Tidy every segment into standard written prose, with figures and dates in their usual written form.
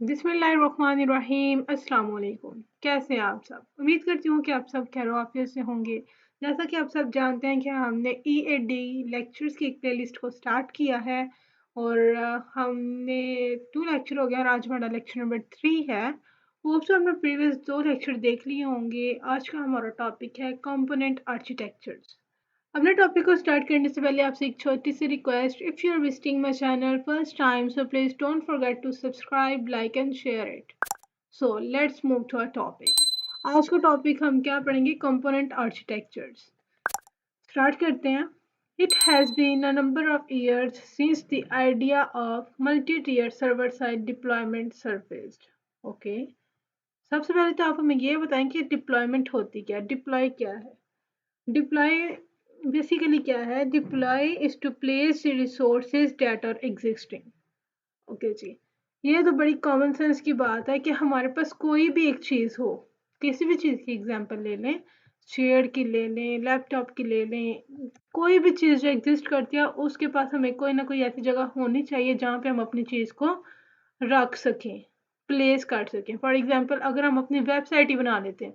बिस्मिल्लाहिर्रहमानिर्रहीम। अस्सलाम वालेकुम। कैसे हैं आप सब? उम्मीद करती हूँ कि आप सब खैर आफियत से होंगे। जैसा कि आप सब जानते हैं कि हमने EAD लेक्चर्स की एक प्लेलिस्ट को स्टार्ट किया है और हमने 2 लेक्चर हो गया और आज हमारा लेक्चर नंबर 3 है। होप सो हमने प्रीवियस 2 लेक्चर देख लिए होंगे। आज का हमारा टॉपिक है कंपोनेंट आर्किटेक्चर्स। अपने टॉपिक को स्टार्ट करने से पहले आपसे एक छोटी सी request, if you are visiting my channel first time so please don't forget to subscribe, like and share it. So let's move to our topic. आज का टॉपिक हम क्या पढ़ेंगे? Component architectures. स्टार्ट करते हैं। It has been a number of years since the idea of multi tier server side deployment surfaced. Okay, सबसे पहले तो आप हमें ये बताएं कि डिप्लॉयमेंट होती क्या है, डिप्लॉय क्या है। डिप्लॉय बेसिकली क्या है? Deploy is to place resources that are existing. Okay जी, ये तो बड़ी कॉमन सेंस की बात है कि हमारे पास कोई भी एक चीज़ हो, किसी भी चीज़ की एग्जांपल ले लें, चेयर की ले लें, लैपटॉप की ले लें, कोई भी चीज़ जो एग्जिस्ट करती है उसके पास हमें कोई ना कोई ऐसी जगह होनी चाहिए जहाँ पे हम अपनी चीज़ को रख सकें, प्लेस कर सकें। फॉर एग्जाम्पल अगर हम अपनी वेबसाइट ही बना लेते हैं,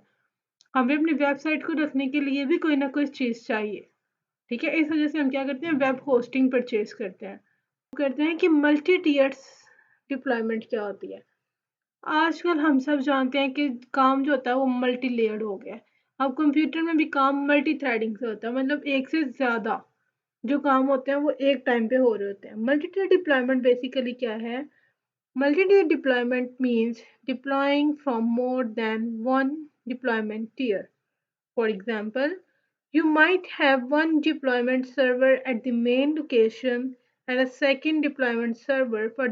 हमें अपनी वेबसाइट को रखने के लिए भी कोई ना कोई चीज़ चाहिए। ठीक है, इस वजह से हम क्या करते हैं? वेब होस्टिंग परचेज करते हैं कि मल्टी टियर्स डिप्लॉयमेंट क्या होती है। आजकल हम सब जानते हैं कि काम जो होता है वो मल्टी लेयर्ड हो गया है। अब कंप्यूटर में भी काम मल्टी थ्रेडिंग से होता है, मतलब एक से ज़्यादा जो काम होते हैं वो एक टाइम पे हो रहे होते हैं। मल्टी टियर डिप्लॉयमेंट बेसिकली क्या है? Multi tier deployment means deploying from more than one deployment tier. For example, you might have one deployment server at the main location and a second deployment server for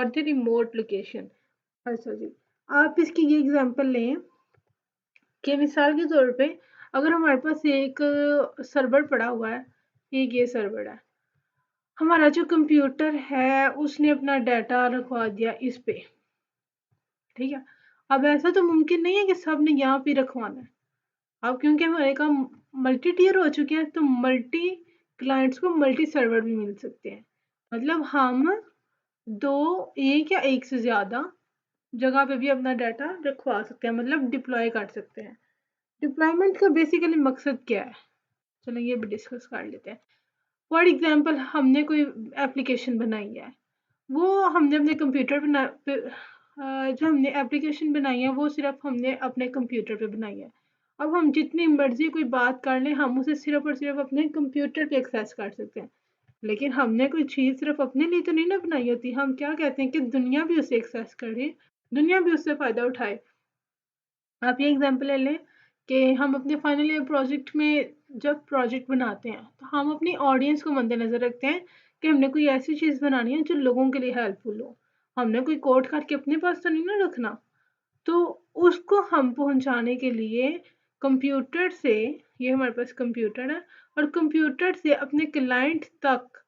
the remote location. अच्छा जी, आप इसकी ये example लें कि मिसाल के तौर पे अगर हमारे पास एक सर्वर पड़ा हुआ है, एक ये सर्वर है, हमारा जो कंप्यूटर है उसने अपना डाटा रखवा दिया इस पे। ठीक है, अब ऐसा तो मुमकिन नहीं है कि सब ने यहाँ पे रखवाना है। अब क्योंकि हमारे काम मल्टी टियर हो चुके हैं तो मल्टी क्लाइंट्स को मल्टी सर्वर भी मिल सकते हैं। मतलब हम दो, एक या एक से ज़्यादा जगह पे भी अपना डाटा रखवा सकते हैं, मतलब डिप्लॉय कर सकते हैं। डिप्लॉयमेंट का बेसिकली मकसद क्या है, चलो ये भी डिस्कस कर लेते हैं। फॉर एग्जांपल हमने कोई एप्लीकेशन बनाई है, वो हमने अपने कंप्यूटर पे जो हमने एप्लीकेशन बनाई है वो सिर्फ हमने अपने कंप्यूटर पे बनाई है। अब हम जितनी मर्जी कोई बात कर लें हम उसे सिर्फ और सिर्फ अपने कंप्यूटर पे एक्सेस कर सकते हैं। लेकिन हमने कोई चीज़ सिर्फ अपने लिए तो नहीं ना बनाई होती। हम क्या कहते हैं कि दुनिया भी उसे एक्सेस करे, दुनिया भी उससे फ़ायदा उठाए। आप ये एग्जांपल ले लें कि हम अपने फाइनल ईयर प्रोजेक्ट में जब प्रोजेक्ट बनाते हैं तो हम अपनी ऑडियंस को मद्देनज़र रखते हैं कि हमने कोई ऐसी चीज़ बनानी है जो लोगों के लिए हेल्पफुल हो। हमने कोई कोड करके अपने पास तो नहीं ना रखना। तो उसको हम पहुंचाने के लिए कंप्यूटर से, ये हमारे पास कंप्यूटर है, और कंप्यूटर से अपने क्लाइंट तक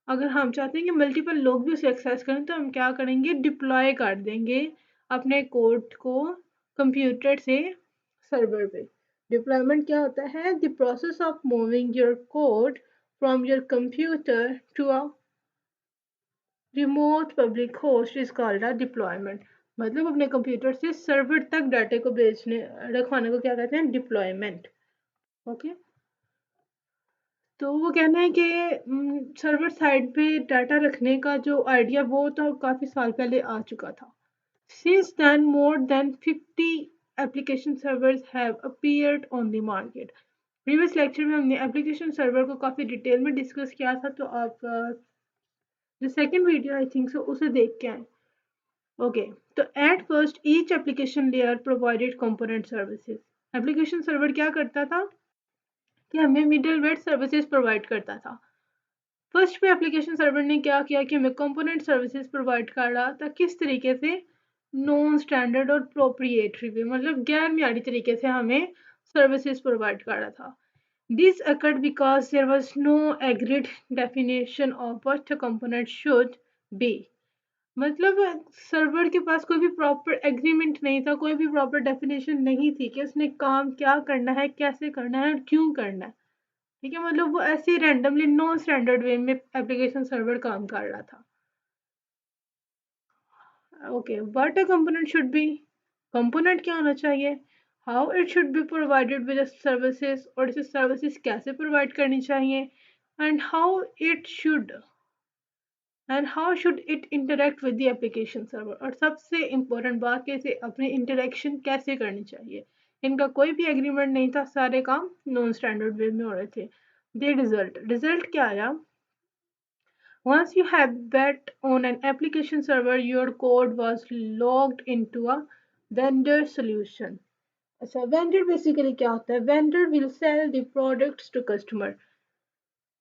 अगर हम चाहते हैं कि मल्टीपल लोग भी उसे एक्सेस करें तो हम क्या करेंगे? डिप्लॉय कर देंगे अपने कोड को कंप्यूटर से सर्वर पे। डिप्लॉयमेंट क्या होता है? The process of moving your code from your computer to a remote public host is called a deployment. मतलब अपने कंप्यूटर से सर्वर तक डाटे को भेजने रखवाने को क्या कहते हैं? डिप्लॉयमेंट। ओके, तो वो कहना है कि सर्वर साइड पे डाटा रखने का जो आइडिया वो तो काफ़ी साल पहले आ चुका था। Since then, more than 50 application servers have appeared on the market. Previous lecture में हमने एप्लीकेशन सर्वर को काफ़ी डिटेल में डिस्कस किया था, तो आप जो second video I think so उसे देख के आए। ओके, तो at first each application layer provided component services. Application server क्या करता था कि हमें मिडलवेयर सर्विसेज प्रोवाइड करता था। फर्स्ट पे एप्लीकेशन सर्वर ने क्या किया कि हमें कंपोनेंट सर्विसेज प्रोवाइड कर रहा था। किस तरीके से? नॉन स्टैंडर्ड और प्रोप्रिएटरी वे, मतलब गैर मियारी तरीके से हमें सर्विसेज प्रोवाइड कर रहा था। This occurred because there was no agreed definition of what a component should be. मतलब सर्वर के पास कोई भी प्रॉपर एग्रीमेंट नहीं था, कोई भी प्रॉपर डेफिनेशन नहीं थी कि उसने काम क्या करना है, कैसे करना है और क्यों करना है। ठीक है, मतलब वो ऐसे ही रैंडमली नॉन स्टैंडर्ड वे में एप्लीकेशन सर्वर काम कर रहा था। Okay, what a component should B, component क्या होना चाहिए, how it should be provided with services, और इसे सर्विसेज कैसे प्रोवाइड करनी चाहिए, and how should it interact with the application server, और सबसे इम्पोर्टेंट बात कि इसे अपनी इंटरेक्शन कैसे करनी चाहिए। इनका कोई भी एग्रीमेंट नहीं था, सारे काम नॉन स्टैंडर्ड वे में हो रहे थे। दे रिजल्ट क्या आया, once you have bet on an application server, your code was logged into a vendor solution. अच्छा, vendor basically क्या होता है, vendor will sell the products to customer।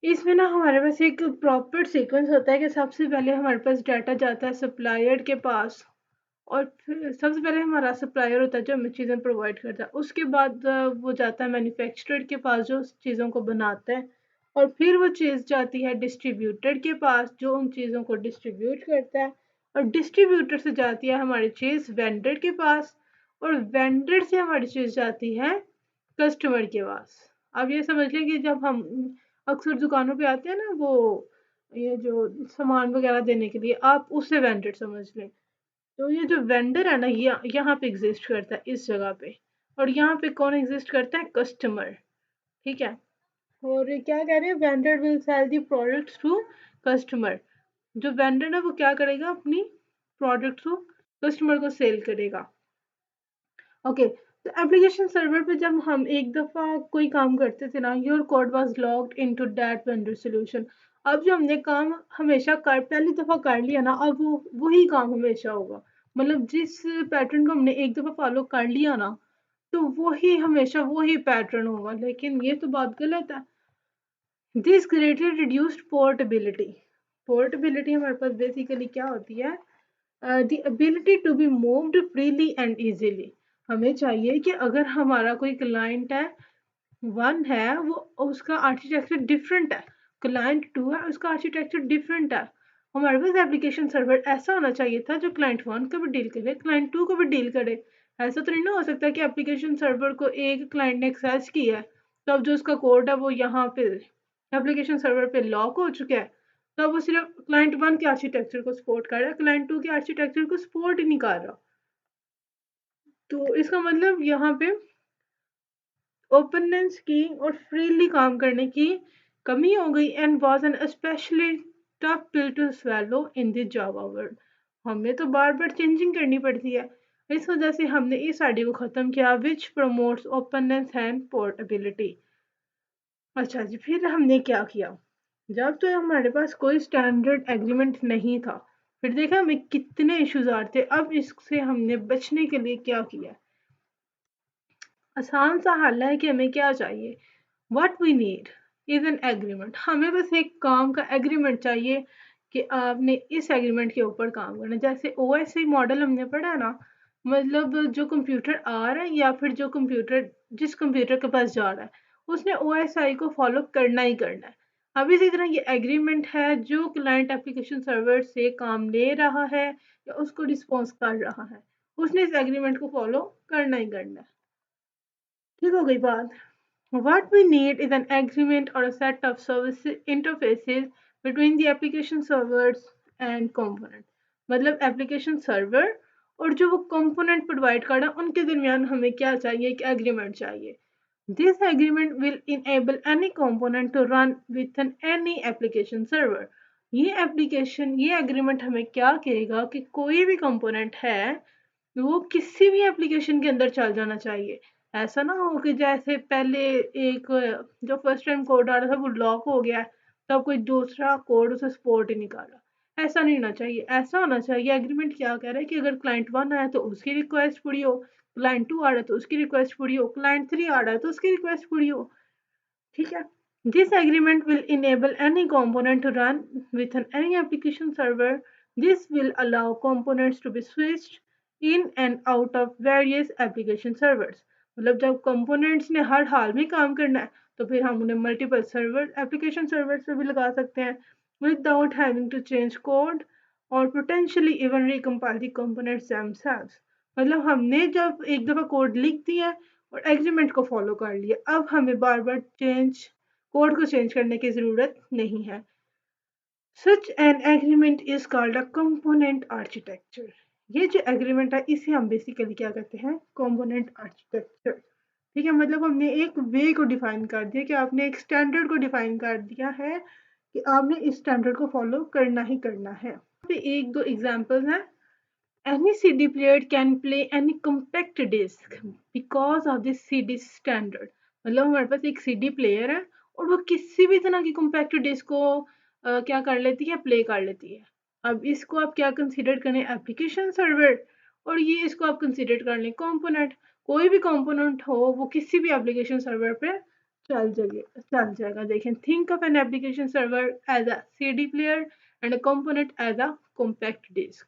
इसमें ना हमारे पास एक प्रॉपर सीक्वेंस होता है कि सबसे पहले हमारे पास डाटा जाता है सप्लायर के पास, और फिर सबसे पहले हमारा सप्लायर होता है जो हमें चीज़ें प्रोवाइड करता है, उसके बाद वो जाता है मैन्युफैक्चरर के पास जो उस चीज़ों को बनाता है, और फिर वो चीज़ जाती है डिस्ट्रीब्यूटर के पास जो उन चीज़ों को डिस्ट्रीब्यूट करता है, और डिस्ट्रीब्यूटर से जाती है हमारी चीज़ वेंडर के पास, और वेंडर से हमारी चीज़ जाती है कस्टमर के पास। अब ये समझ लें कि जब हम अक्सर दुकानों पे आते हैं ना, वो ये जो सामान वगैरह देने के लिए, आप उसे वेंडर समझ लें। तो ये जो वेंडर है ना, ये यहाँ पे एग्जिस्ट करता है इस जगह पे, और यहाँ पे कौन एग्जिस्ट करता है, कस्टमर। ठीक है, और ये क्या कह रहे हैं, vendor will sell the products to customer. जो वेंडर है वो क्या करेगा, अपनी प्रोडक्ट को कस्टमर को सेल करेगा। ओके, तो एप्लीकेशन सर्वर पे जब हम एक दफ़ा कोई काम करते थे ना, your code was logged into that vendor solution. अब जो हमने काम हमेशा कर पहली दफ़ा कर लिया ना, अब वो वही काम हमेशा होगा। मतलब जिस पैटर्न को हमने एक दफ़ा फॉलो कर लिया ना, तो वही हमेशा वही पैटर्न होगा। लेकिन ये तो बात गलत है। This greatly reduced portability. Portability हमारे पास बेसिकली क्या होती है, the ability to be moved freely and easily. हमें चाहिए कि अगर हमारा कोई क्लाइंट है, वन है, वो उसका आर्किटेक्चर डिफरेंट है, क्लाइंट टू है, उसका आर्किटेक्चर डिफरेंट है, हमारे पास एप्लीकेशन सर्वर ऐसा होना चाहिए था जो क्लाइंट वन को भी डील करे, क्लाइंट टू को भी डील करे। ऐसा तो नहीं ना हो सकता कि एप्लीकेशन सर्वर को एक क्लाइंट ने एक्सेस किया है, तब जो उसका कोड है वो यहाँ पे एप्लीकेशन सर्वर पे लॉक हो चुका है, तब वो सिर्फ क्लाइंट वन के आर्किटेक्चर को सपोर्ट कर रहा है, क्लाइंट टू के आर्किटेक्चर को सपोर्ट ही नहीं कर रहा। तो इसका मतलब यहाँ पे ओपननेस की और फ्रीली काम करने की कमी हो गई, and was an especially tough pill to swallow in the Java world. हमें तो बार बार चेंजिंग करनी पड़ती है, इस वजह से हमने इस आईडी को ख़त्म किया, विच प्रमोट्स ओपननेस एंड पोर्टेबिलिटी। अच्छा जी, फिर हमने क्या किया, जब तो हमारे पास कोई स्टैंडर्ड एग्रीमेंट नहीं था, फिर देखा हमें कितने इश्यूज आ रहे थे। अब इससे हमने बचने के लिए क्या किया, आसान सा हल है कि हमें क्या चाहिए, what we need is an agreement. हमें बस एक काम का एग्रीमेंट चाहिए कि आपने इस एग्रीमेंट के ऊपर काम करना है। जैसे ओएसआई मॉडल हमने पढ़ा है ना, मतलब जो कंप्यूटर आ रहा है या फिर जो कंप्यूटर जिस कंप्यूटर के पास जा रहा है, उसने ओएसआई को फॉलो करना ही करना है। अब इसी तरह ये एग्रीमेंट है जो क्लाइंट एप्लीकेशन सर्वर से काम ले रहा है या उसको रिस्पॉन्स कर रहा है, उसने इस एग्रीमेंट को फॉलो करना ही करना है। ठीक हो गई बात। What we need is an agreement or a set of service interfaces between the application servers and component। मतलब एप्लीकेशन सर्वर और जो वो कंपोनेंट प्रोवाइड कर रहा है उनके दरमियान हमें क्या चाहिए, एक एग्रीमेंट चाहिए। This agreement will enable any component to run with an any application server. ये एग्रीमेंट हमें क्या कहेगा कि कोई भी कंपोनेंट है वो किसी भी एप्लीकेशन के अंदर चल जाना चाहिए। ऐसा ना हो कि जैसे पहले एक जो फर्स्ट टाइम कोड आ रहा था वो लॉक हो गया, तब कोई दूसरा कोड उसे सपोर्ट ही नहीं कर रहा। ऐसा नहीं होना चाहिए। ऐसा होना चाहिए, एग्रीमेंट क्या कह रहा है कि अगर क्लाइंट वन आया तो उसकी रिक्वेस्ट पूरी हो, क्लाइंट टू आ रहा है तो उसकी रिक्वेस्ट पूरी हो, क्लाइंट थ्री आ रहा है तो उसकी रिक्वेस्ट पूरी हो। ठीक है, this agreement will enable any component to run within any application server. This will allow components to be switched in and out of various application servers। मतलब जब components ने हर हाल में काम करना है तो फिर हम उन्हें multiple server application servers पे भी लगा सकते हैं without having to change code or potentially even recompile the components themselves। मतलब हमने जब एक दफ़ा कोड लिख दिया और एग्रीमेंट को फॉलो कर लिया, अब हमें बार बार कोड को चेंज करने की ज़रूरत नहीं है। Such an agreement is called a component architecture। ये जो एग्रीमेंट है इसे हम बेसिकली क्या कहते हैं, कंपोनेंट आर्किटेक्चर। ठीक है, मतलब हमने एक वे को डिफाइन कर दिया कि आपने एक स्टैंडर्ड को डिफाइन कर दिया है कि आपने इस स्टैंडर्ड को फॉलो करना ही करना है। यहाँ पे एक दो एग्जांपल्स हैं। Any CD player can play any compact disc because of this CD standard। मतलब हमारे पास एक CD प्लेयर है और वो किसी भी तरह की compact डिस्क को क्या कर लेती है, प्ले कर लेती है। अब इसको आप क्या कंसीडर करें, एप्लीकेशन सर्वर, और ये इसको आप कंसीडर कर लें कंपोनेंट। कोई भी कंपोनेंट हो वो किसी भी एप्लीकेशन सर्वर पे चल जाएगा। देखें, think of an application server as a CD player and a component as a compact disc.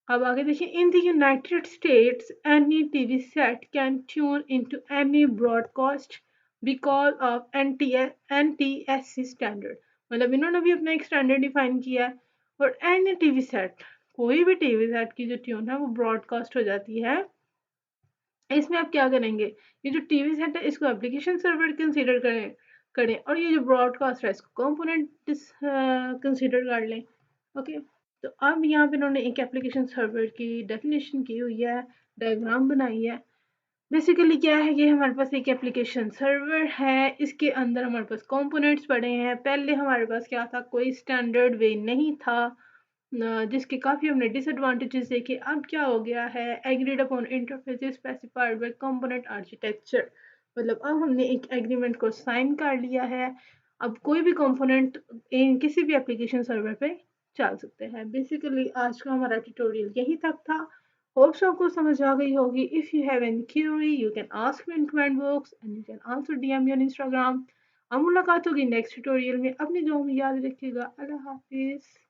अब आगे देखिए, in the United States any TV set can tune into any broadcast because of NTSC standard. मतलब इन्होंने भी अपना एक standard define किया है, और एनी टीवी सेट, कोई भी टीवी सेट की जो ट्यून है वो ब्रॉडकास्ट हो जाती है। इसमें आप क्या करेंगे, ये जो टीवी सेट है इसको एप्लीकेशन सर्वर कंसीडर करें और ये जो ब्रॉडकास्ट है इसको कंपोनेंट कंसीडर कर लें। ओके, तो अब यहाँ पे इन्होंने एक एप्लीकेशन सर्वर की डेफिनेशन की हुई है, डायग्राम बनाई है। बेसिकली क्या है, ये हमारे पास एक एप्लीकेशन सर्वर है, इसके अंदर हमारे पास कंपोनेंट्स पड़े हैं। पहले हमारे पास क्या था, कोई स्टैंडर्ड वे नहीं था, जिसके काफ़ी हमने डिसएडवांटेजेस देखे। अब क्या हो गया है, agreed upon interface specified by component architecture. मतलब अब हमने एक एग्रीमेंट को साइन कर लिया है। अब कोई भी कंपोनेंट किसी भी एप्लीकेशन सर्वर पे चल सकते हैं। बेसिकली आज का हमारा ट्यूटोरियल यही तक था। होप सो आपको समझ आ गई होगी। If you have any query you can ask me in comment box and you can also DM me on Instagram. अब मुलाकात होगी नेक्स्ट ट्यूटोरियल में। अपनी दुआ में याद रखिएगा। अल्लाह हाफिज़।